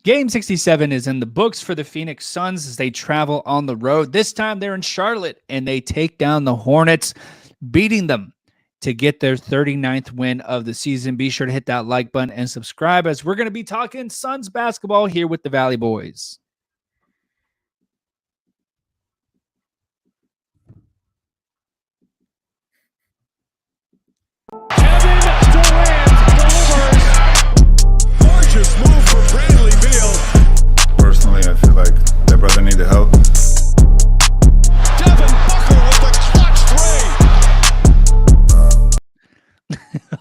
Game 67 is in the books for the Phoenix Suns as they travel on the road. This time they're in Charlotte and they take down the Hornets, beating them to get their 39th win of the season. Be sure to hit that like button and subscribe as we're going to be talking Suns basketball here with the Valley Boys. Gorgeous move from Bradley Beal. Personally, I feel like that brother needed help. Devin Booker with the clutch three.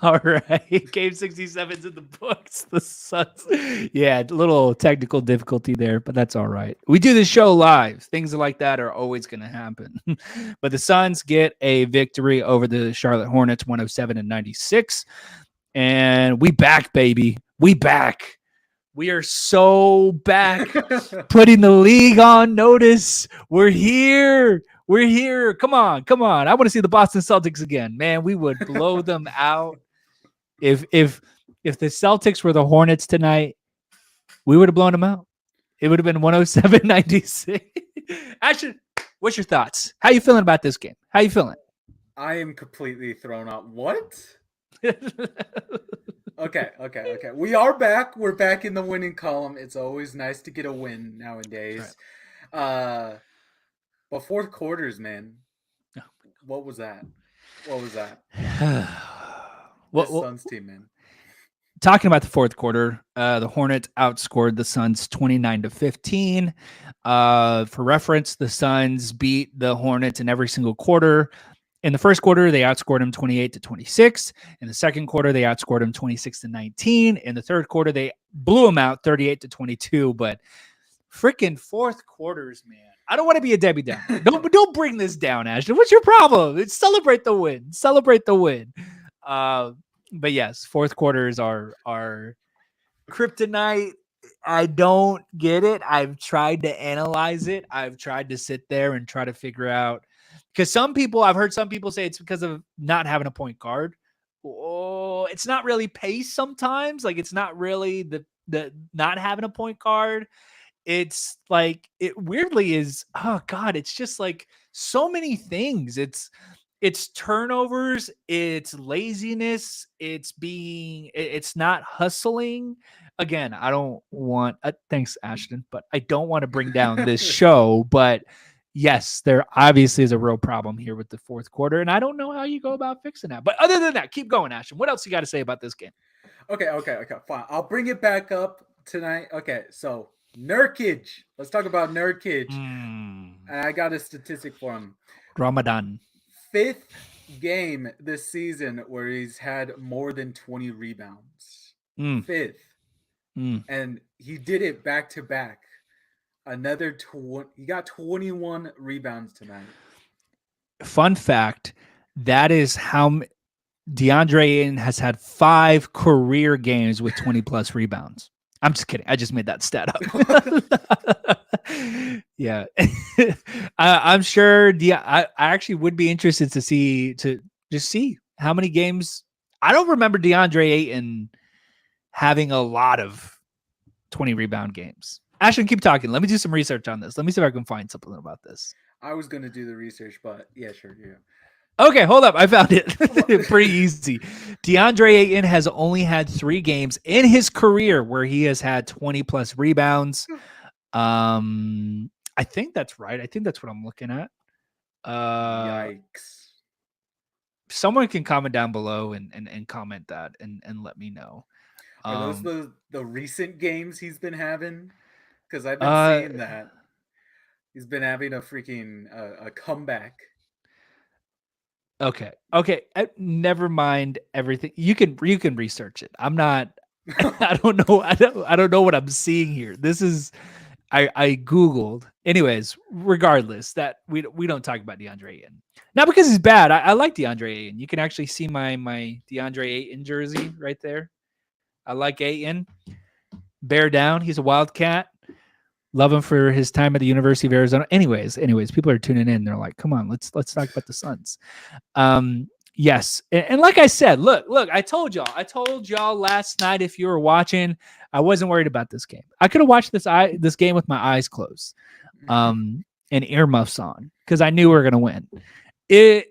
All right. Game 67's in the books. The Suns. Yeah, a little technical difficulty there, but that's all right. We do this show live. Things like that are always going to happen. But the Suns get a victory over the Charlotte Hornets, 107-96. And we back, baby. We back. We are so back. Putting the league on notice. We're here. We're here. Come on. Come on. I want to see the Boston Celtics again. Man, we would blow them out. If the Celtics were the Hornets tonight, we would have blown them out. It would have been 107-96. Actually, what's your thoughts? How you feeling about this game? How you feeling? I am completely thrown off. What? Okay. We are back. We're back in the winning column. It's always nice to get a win nowadays. Right. But fourth quarters, man. What was that? Suns team, man. Talking about the fourth quarter, the Hornets outscored the Suns 29-15. For reference, the Suns beat the Hornets in every single quarter. In the first quarter, they outscored them 28-26. In the second quarter, they outscored them 26-19. In the third quarter, they blew them out 38-22. But freaking fourth quarters, man. I don't want to be a Debbie Downer. Don't bring this down, Ashton. What's your problem? It's celebrate the win. Celebrate the win. But yes, fourth quarters are kryptonite. I don't get it. I've tried to analyze it. I've tried to sit there and try to figure out, because I've heard some people say it's because of not having a point guard. Oh, it's not really pace sometimes. Like, it's not really the not having a point guard. It's like, it weirdly is, oh God, it's just like so many things. It's turnovers, it's laziness, it's not hustling. Again, I don't want, thanks Ashton, but I don't want to bring down this show, but yes, there obviously is a real problem here with the fourth quarter, and I don't know how you go about fixing that. But other than that, keep going, Ashton. What else you got to say about this game? Okay, fine. I'll bring it back up tonight. Okay, so Nurkic. Let's talk about Nurkic. And I got a statistic for him. Ramadan. 5th game this season where he's had more than 20 rebounds. 5th. And he did it back to back. He got 21 rebounds tonight. Fun fact, that is how DeAndre Ayton has had 5 career games with 20 plus rebounds. I'm just kidding. I just made that stat up. Yeah. I'm sure I actually would be interested to see how many games. I don't remember DeAndre Ayton having a lot of 20 rebound games. Ashton, keep talking. Let me do some research on this. Let me see if I can find something about this. I was going to do the research, but yeah, sure. Yeah. Okay, hold up. I found it. Pretty easy. DeAndre Ayton has only had 3 games in his career where he has had 20 plus rebounds. I think that's right. I think that's what I'm looking at. Yikes. Someone can comment down below and comment that and let me know. Are those the recent games he's been having? Because I've been seeing that. He's been having a freaking a comeback. Okay. Never mind everything. You can research it. I'm not. I don't know. I don't know what I'm seeing here. This is. I googled. Anyways, regardless, that we don't talk about DeAndre Ayton. Not because he's bad. I like DeAndre Ayton. You can actually see my DeAndre Ayton jersey right there. I like Ayton. Bear down. He's a Wildcat. Love him for his time at the University of Arizona. Anyways, people are tuning in. They're like, come on, let's talk about the Suns. Yes. And like I said, look, I told y'all last night, if you were watching, I wasn't worried about this game. I could have watched this game with my eyes closed, and earmuffs on, because I knew we were going to win.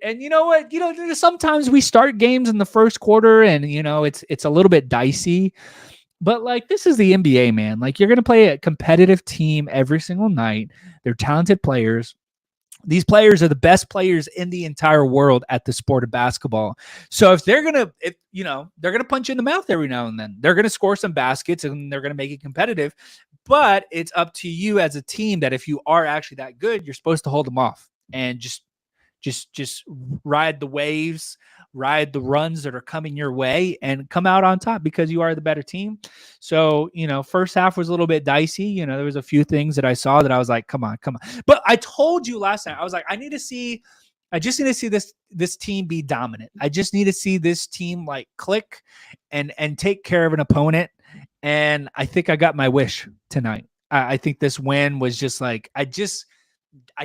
And you know what? Sometimes we start games in the first quarter and, it's a little bit dicey. But like, this is the NBA, man. Like, you're going to play a competitive team every single night. They're talented players. These players are the best players in the entire world at the sport of basketball. So if they're gonna punch you in the mouth every now and then. They're gonna score some baskets and they're gonna make it competitive. But it's up to you as a team that if you are actually that good, you're supposed to hold them off and just ride the waves, ride the runs that are coming your way, and come out on top because you are the better team. So, first half was a little bit dicey. There was a few things that I saw that I was like, come on. But I told you last night, I was like, I just need to see this team be dominant. I just need to see this team like click and take care of an opponent. And I think I got my wish tonight. I think this win was just like, I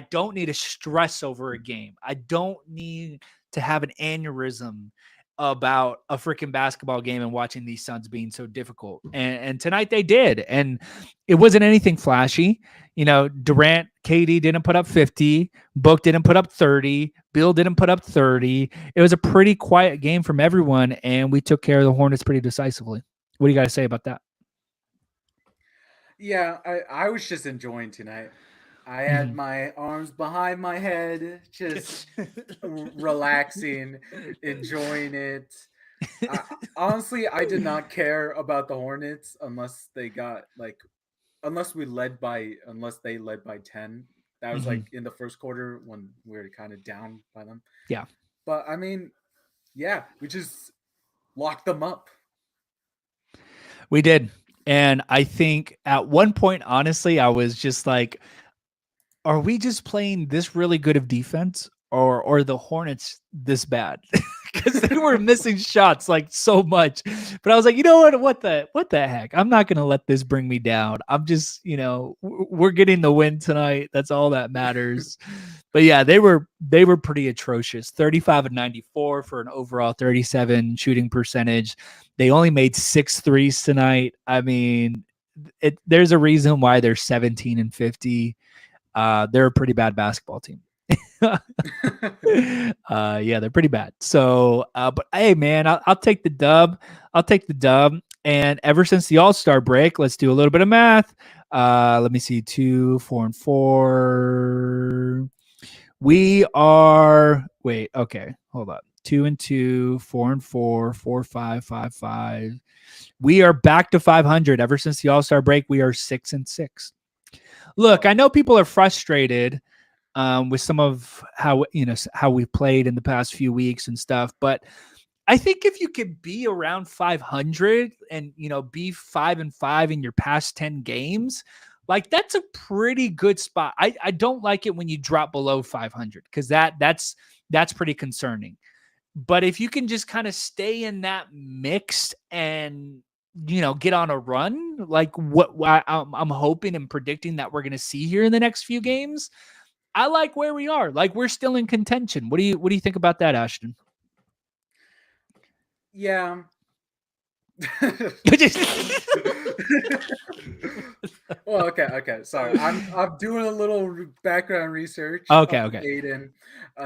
don't need to stress over a game. I don't need to have an aneurysm about a freaking basketball game and watching these Suns being so difficult. And tonight they did. And it wasn't anything flashy. Durant, KD didn't put up 50. Book didn't put up 30. Bill didn't put up 30. It was a pretty quiet game from everyone, and we took care of the Hornets pretty decisively. What do you got to say about that? Yeah, I was just enjoying tonight. I had my arms behind my head, just relaxing, enjoying it. Honestly, I did not care about the Hornets unless they led by 10. That was like in the first quarter when we were kind of down by them. Yeah. But I mean, yeah, we just locked them up. We did. And I think at one point, honestly, I was just like, are we just playing this really good of defense, or the Hornets this bad? Because they were missing shots like so much. But I was like, you know what the heck? I'm not gonna let this bring me down. I'm just, we're getting the win tonight. That's all that matters. But yeah, they were pretty atrocious. 35 and 94 for an overall 37 shooting percentage. They only made 6 threes tonight. I mean, there's a reason why they're 17 and 50. They're a pretty bad basketball team. Yeah, they're pretty bad. So, but hey, man, I'll take the dub. And ever since the All-Star break, let's do a little bit of math. Let me see, 2, 4, and 4. We are, wait, okay, hold up. 2 and 2, 4 and 4, 4, 5, 5, 5. We are back to 500. Ever since the All-Star break, we are 6 and 6. Look, I know people are frustrated with some of how we played in the past few weeks and stuff, but I think if you could be around 500 and be 5 and 5 in your past 10 games, like that's a pretty good spot. I don't like it when you drop below 500 because that's pretty concerning. But if you can just kind of stay in that mix and get on a run, like what I'm hoping and predicting that we're going to see here in the next few games, I like where we are. Like we're still in contention. What do you think about that, Ashton? Yeah. Well, okay. Sorry, I'm doing a little background research. Okay. Aiden,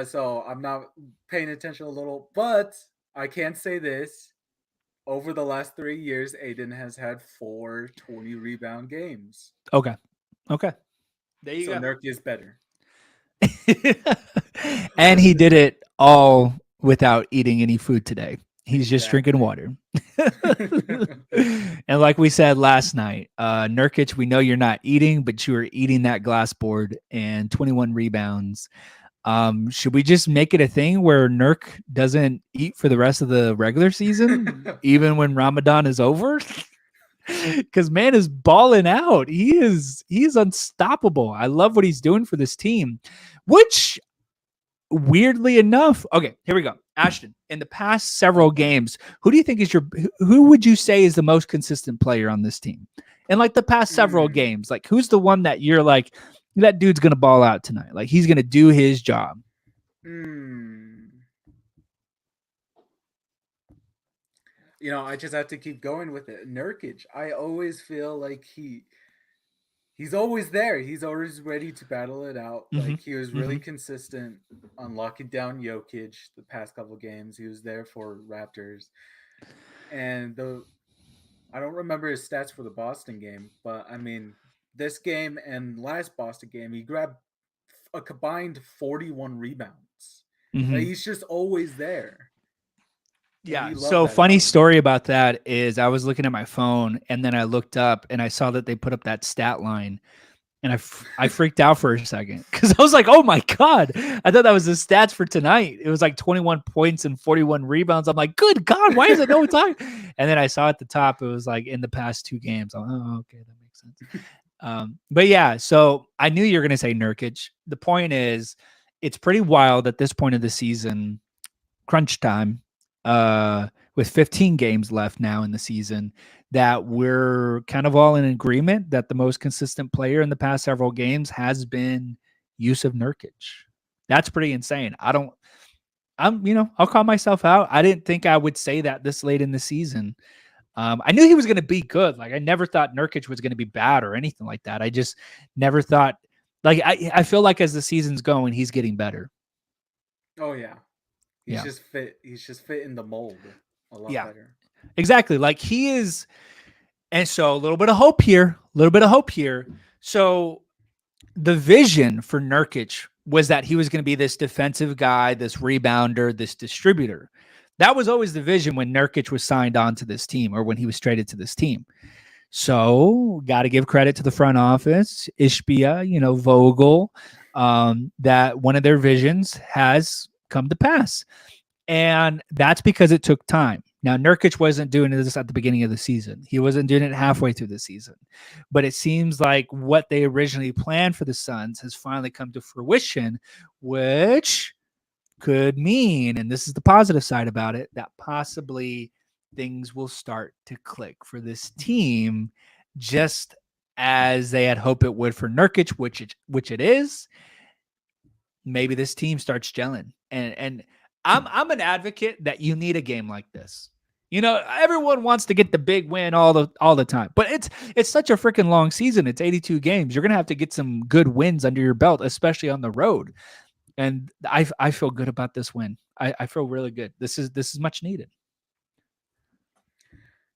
so I'm not paying attention a little, but I can say this: over the last 3 years, Aiden has had 4 20 rebound games. Okay. There you go. Nurk is better. And he did it all without eating any food today. He's just drinking water. And like we said last night, Nurkic, we know you're not eating, but you are eating that glass board and 21 rebounds. Should we just make it a thing where Nurk doesn't eat for the rest of the regular season, even when Ramadan is over? Because man is balling out. He is unstoppable. I love what he's doing for this team, which weirdly enough, okay, here we go. Ashton, in the past several games, who do you think who would you say is the most consistent player on this team? In like the past several games, like who's the one that you're like, that dude's going to ball out tonight? Like he's going to do his job. I just have to keep going with it. Nurkic, I always feel like he's always there. He's always ready to battle it out. Mm-hmm. Like he was really consistent on locking down Jokic the past couple of games. He was there for Raptors. And I don't remember his stats for the Boston game, but I mean, this game and last Boston game, he grabbed a combined 41 rebounds. Like, he's just always there. Yeah. So funny story about that is I was looking at my phone and then I looked up and I saw that they put up that stat line and I freaked out for a second because I was like, oh my God, I thought that was the stats for tonight. It was like 21 points and 41 rebounds. I'm like, good God, why is it no time? And then I saw at the top, it was like in the past 2 games. I'm like, oh, okay, that makes sense. But yeah, so I knew you were going to say Nurkic. The point is, it's pretty wild at this point of the season, crunch time, with 15 games left now in the season, that we're kind of all in agreement that the most consistent player in the past several games has been Jusuf Nurkic. That's pretty insane. I'll call myself out. I didn't think I would say that this late in the season. I knew he was going to be good. Like, I never thought Nurkic was going to be bad or anything like that. I just never thought, like, I feel like as the season's going, he's getting better. Oh yeah. He's just fit in the mold a lot better. Exactly. Like he is. And so a little bit of hope here. So the vision for Nurkic was that he was going to be this defensive guy, this rebounder, this distributor. That was always the vision when Nurkic was signed on to this team or when he was traded to this team. So got to give credit to the front office, Ishbia, Vogel, that one of their visions has come to pass. And that's because it took time. Now, Nurkic wasn't doing this at the beginning of the season. He wasn't doing it halfway through the season. But it seems like what they originally planned for the Suns has finally come to fruition, which could mean, and this is the positive side about it, that possibly things will start to click for this team just as they had hoped it would for Nurkic, which it is. Maybe this team starts gelling. And I'm an advocate that you need a game like this. Everyone wants to get the big win all the time, but it's such a freaking long season. It's 82 games. You're going to have to get some good wins under your belt, especially on the road. And I feel good about this win. I feel really good. This is much needed.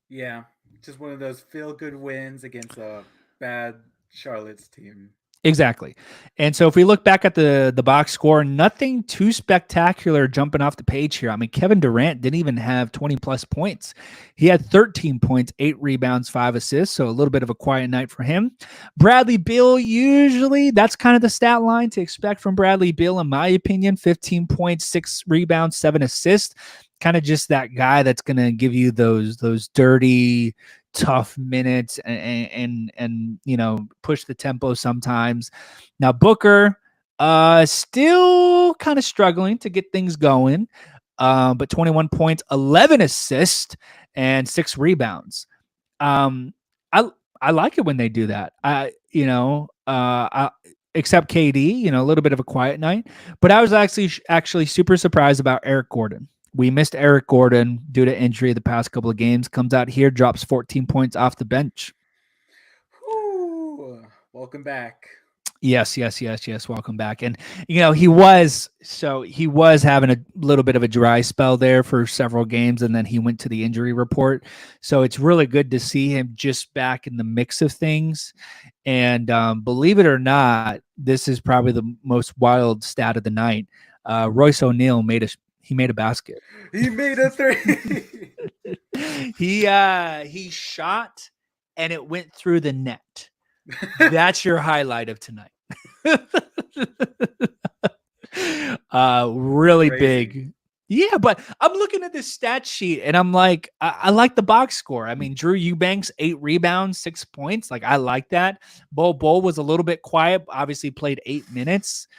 Yeah. Just one of those feel good wins against a bad Charlotte's team. Exactly. And so if we look back at the box score, nothing too spectacular jumping off the page here. I mean, Kevin Durant didn't even have 20 plus points. He had 13 points, 8 rebounds, 5 assists. So a little bit of a quiet night for him. Bradley Beal, usually that's kind of the stat line to expect from Bradley Beal, in my opinion. 15 points, 6 rebounds, 7 assists. Kind of just that guy that's going to give you those dirty, tough minutes and push the tempo sometimes. Now Booker still kind of struggling to get things going, but 21 points, 11 assists, and 6 rebounds. I like it when they do that. Except KD, a little bit of a quiet night, but I was actually super surprised about Eric Gordon. We missed Eric Gordon due to injury the past couple of games. Comes out here, drops 14 points off the bench. Ooh, welcome back. Yes. Welcome back. And, he was having a little bit of a dry spell there for several games, and then he went to the injury report. So it's really good to see him just back in the mix of things. And believe it or not, this is probably the most wild stat of the night. Royce O'Neal made a basket. He made a 3. He shot and it went through the net. That's your highlight of tonight. Really crazy. Big. Yeah, but I'm looking at this stat sheet and I'm like, I like the box score. I mean, Drew Eubanks, 8 rebounds, 6 points. Like, I like that. Bol was a little bit quiet, obviously played 8 minutes.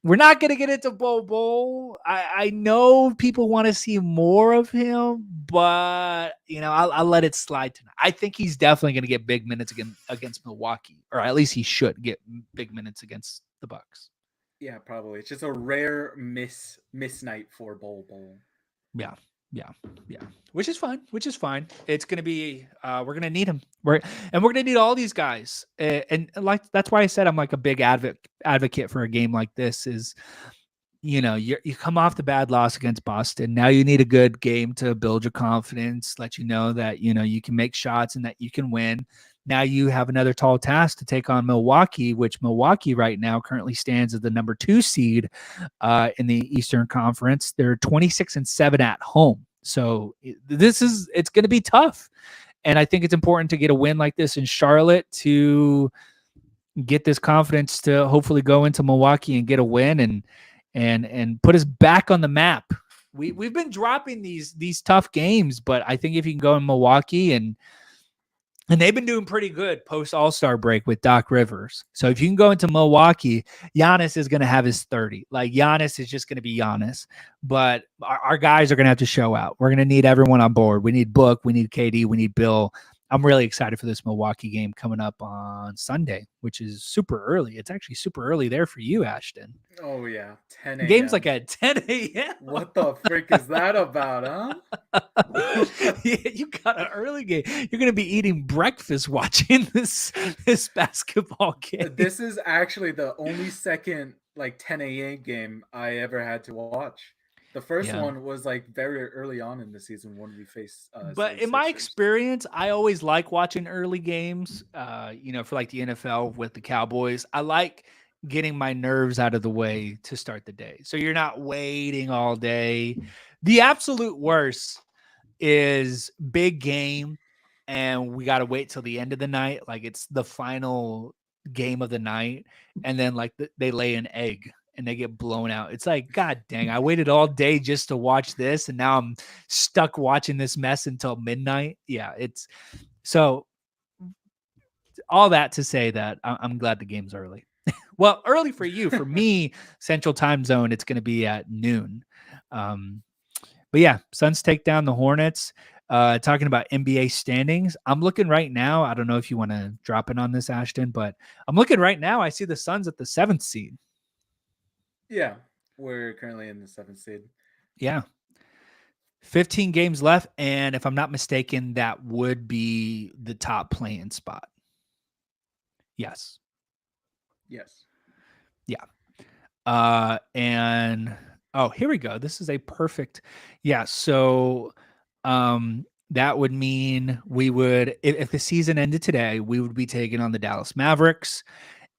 We're not going to get into Bol. I know people want to see more of him, but, I'll let it slide tonight. I think he's definitely going to get big minutes against Milwaukee, or at least he should get big minutes against the Bucks. Yeah, probably. It's just a rare miss night for Bol. Yeah. Yeah. Which is fine. It's going to be, we're going to need him. We're going to need all these guys. And like, that's why I said I'm like a big advocate for a game like this is, you come off the bad loss against Boston. Now you need a good game to build your confidence, let you know that, you can make shots and that you can win. Now you have another tall task to take on Milwaukee, which Milwaukee right now currently stands as the number 2 seed in the Eastern Conference. They're 26-7 at home. So it's going to be tough. And I think it's important to get a win like this in Charlotte to get this confidence to hopefully go into Milwaukee and get a win and put us back on the map. We've been dropping these tough games, but I think if you can go in Milwaukee and they've been doing pretty good post All-Star break with Doc Rivers. So if you can go into Milwaukee, Giannis is going to have his 30. Like Giannis is just going to be Giannis. But our guys are going to have to show out. We're going to need everyone on board. We need Book. We need KD. We need Bill. I'm really excited for this Milwaukee game coming up on Sunday, which is super early. It's actually super early there for you, Ashton. Oh, yeah. 10 a.m. Game's like at 10 a.m. What the frick is that about, huh? Yeah, you got an early game. You're going to be eating breakfast watching this basketball game. This is actually the only second 10 a.m. game I ever had to watch. The first one was very early on in the season when we faced. But in my experience, I always like watching early games. For the NFL with the Cowboys, I like getting my nerves out of the way to start the day. So you're not waiting all day. The absolute worst is big game, and we got to wait till the end of the night. Like it's the final game of the night, and then they lay an egg. And they get blown out. It's like, God dang, I waited all day just to watch this. And now I'm stuck watching this mess until midnight. Yeah, it's so all that to say that I'm glad the game's early. Well, early for you. For me, Central Time Zone, it's going to be at noon. But yeah, Suns take down the Hornets. Talking about NBA standings, I'm looking right now. I don't know if you want to drop in on this, Ashton, but I'm looking right now. I see the Suns at the 7th seed. Yeah, we're currently in the 7th seed. Yeah. 15 games left, and if I'm not mistaken, that would be the top play-in spot. Yes. Yes. Yeah. And here we go. This is a perfect. Yeah. So that would mean we would, if the season ended today, we would be taking on the Dallas Mavericks.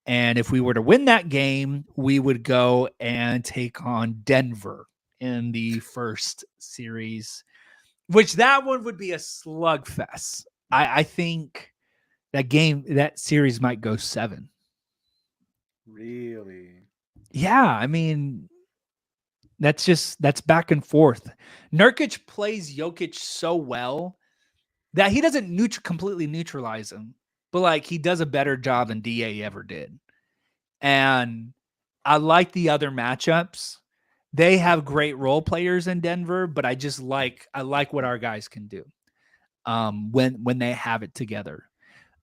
And if we were to win that game, we would go and take on Denver in the first series, which that one would be a slugfest. I think that series might go 7. Really? Yeah. I mean, that's back and forth. Nurkic plays Jokic so well that he doesn't completely neutralize him. But he does a better job than DA ever did. And I like the other matchups. They have great role players in Denver, but I like what our guys can do when they have it together.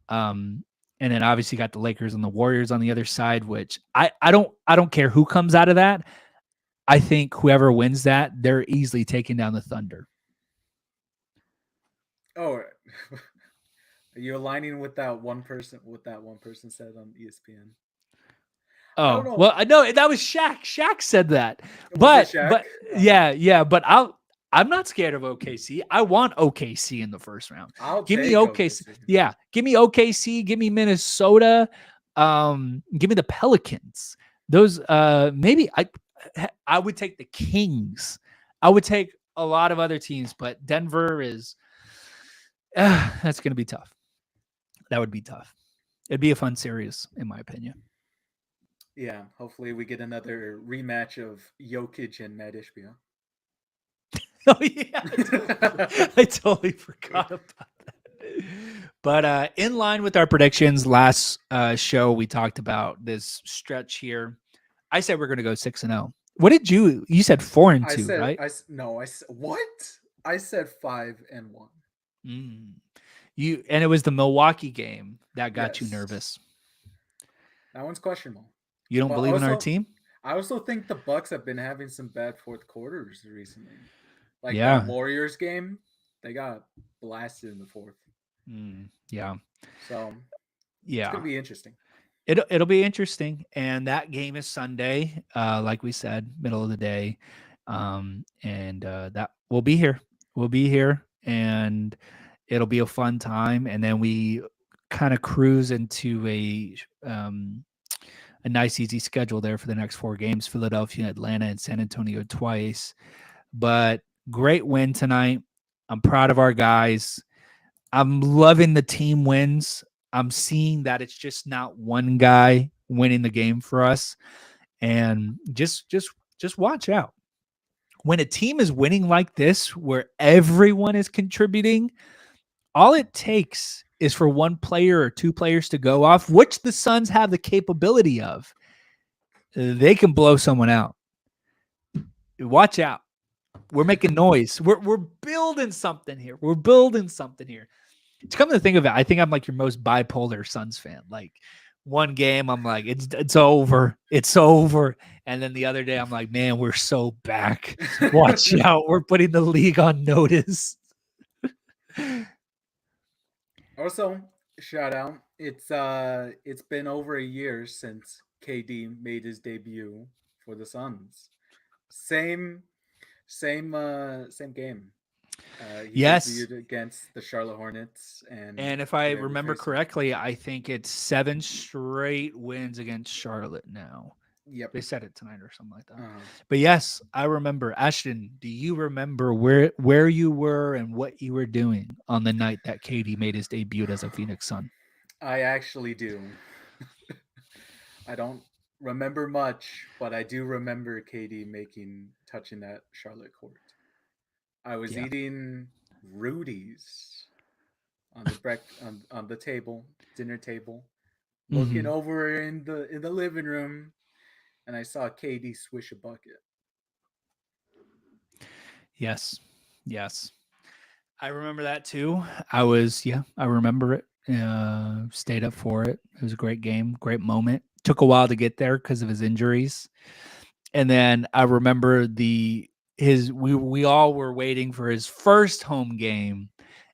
And then obviously got the Lakers and the Warriors on the other side, which I don't care who comes out of that. I think whoever wins that, they're easily taking down the Thunder. Oh, you're aligning with that one person. What that one person said on ESPN. Oh well, I know that was Shaq. Shaq said that, but yeah. But I'm not scared of OKC. I want OKC in the first round. Give me OKC. Yeah, give me OKC. Give me Minnesota. Give me the Pelicans. Those maybe I would take the Kings. I would take a lot of other teams, but Denver is that's going to be tough. That would be tough. It'd be a fun series, in my opinion. Yeah, hopefully we get another rematch of Jokic and Matt Ishbia. Oh yeah, I totally forgot about that. But in line with our predictions, last show we talked about this stretch here. I said we're going to go 6-0. What did you? You said 4-2, right? What? I said 5-1. And it was the Milwaukee game that got you nervous. That one's questionable. You don't believe in our team? I also think the Bucks have been having some bad fourth quarters recently. Like Yeah. that Warriors game, they got blasted in the fourth. Yeah. So Yeah. it's gonna be interesting. It'll be interesting. And that game is Sunday, like we said, middle of the day. And that we'll be here. We'll be here, and it'll be a fun time. And then we kind of cruise into a nice, easy schedule there for the next 4 games: Philadelphia, Atlanta, and San Antonio twice. But great win tonight. I'm proud of our guys. I'm loving the team wins. I'm seeing that it's just not one guy winning the game for us. And just watch out. When a team is winning like this, where everyone is contributing, all it takes is for one player or 2 players to go off, which the Suns have the capability of. They can blow someone out. Watch out. We're making noise. We're building something here. We're building something here. To come to think of it, I think I'm like your most bipolar Suns fan. Like one game, I'm like, it's over. It's over. And then the other day, I'm like, man, we're so back. Watch out. We're putting the league on notice. Also, shout out. It's been over a year since KD made his debut for the Suns. Same game. He Yes. debuted against the Charlotte Hornets, and if I remember correctly, I think it's 7 straight wins against Charlotte now. Yep, they said it tonight or something like that. But yes, I remember. Ashton, do you remember where you were and what you were doing on the night that KD made his debut as a Phoenix Sun? I actually do. I don't remember much, but I do remember KD touching that Charlotte court. I was eating Rudy's on the table, dinner table, looking over in the living room, and I saw KD swish a bucket. Yes. I remember that too. I remember it. Stayed up for it. It was a great game, great moment. Took a while to get there because of his injuries. And then I remember we all were waiting for his first home game,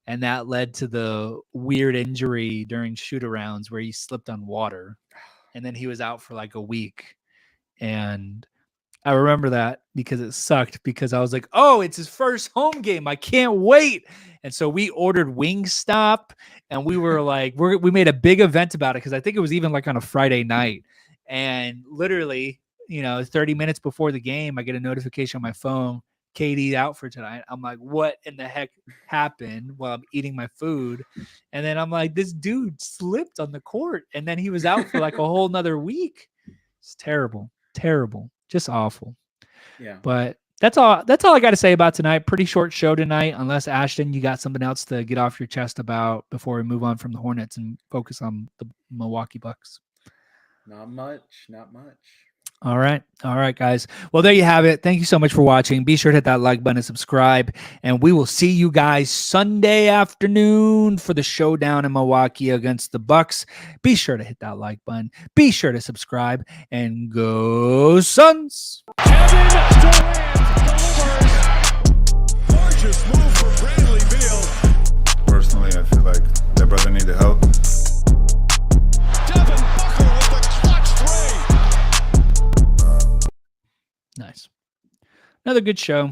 and that led to the weird injury during shoot-arounds where he slipped on water, and then he was out for like a week. And I remember that because it sucked, because I was like, oh, it's his first home game. I can't wait. And so we ordered Wingstop, and we were like, we made a big event about it, because I think it was even like on a Friday night. And literally, 30 minutes before the game, I get a notification on my phone, KD out for tonight. I'm like, what in the heck happened while I'm eating my food? And then I'm like, this dude slipped on the court, and then he was out for like a whole nother week. It's terrible, just awful. Yeah. But that's all I got to say about tonight. Pretty short show tonight, unless Ashton, you got something else to get off your chest about before we move on from the Hornets and focus on the Milwaukee Bucks. Not much. All right, guys. Well, there you have it. Thank you so much for watching. Be sure to hit that like button and subscribe. And we will see you guys Sunday afternoon for the showdown in Milwaukee against the Bucks. Be sure to hit that like button. Be sure to subscribe. And go Suns! Kevin Durant delivers. Gorgeous move for Bradley Beal. Personally, I feel like that brother needed help. Devin Booker with the clutch 3. Nice. Another good show.